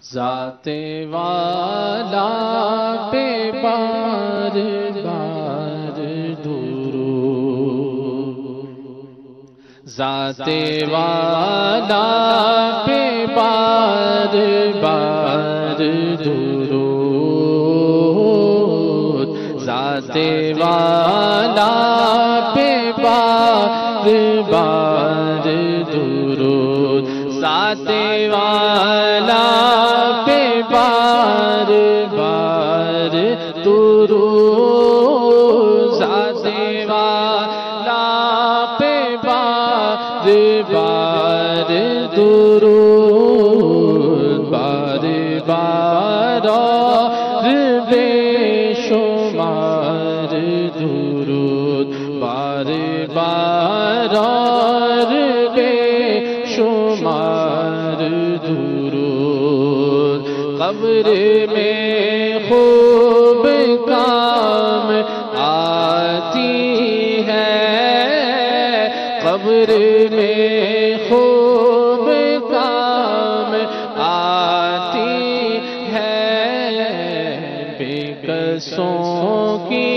ذات والا پہ بار بار درود، ذات والا پہ بار بار درود، ذات والا پہ بار بار درود، ذات والا پہ بار بار درود، ذات والا پہ بار بار درود، بار بار اور بے شمار درود، بار بار اور بے شمار درود، قبر میں خوب کام آتی ہے، قبر میں خوب کام آتی ہے، بے کسوں کی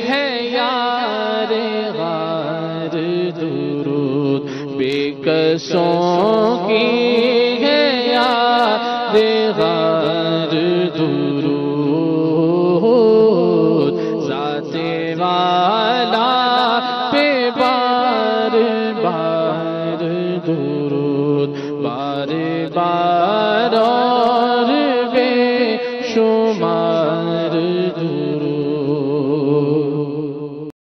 ہے یار غار درود، بے کسوں کی ہے یار غار درود، ذات والا پہ بار بار درود، بار بار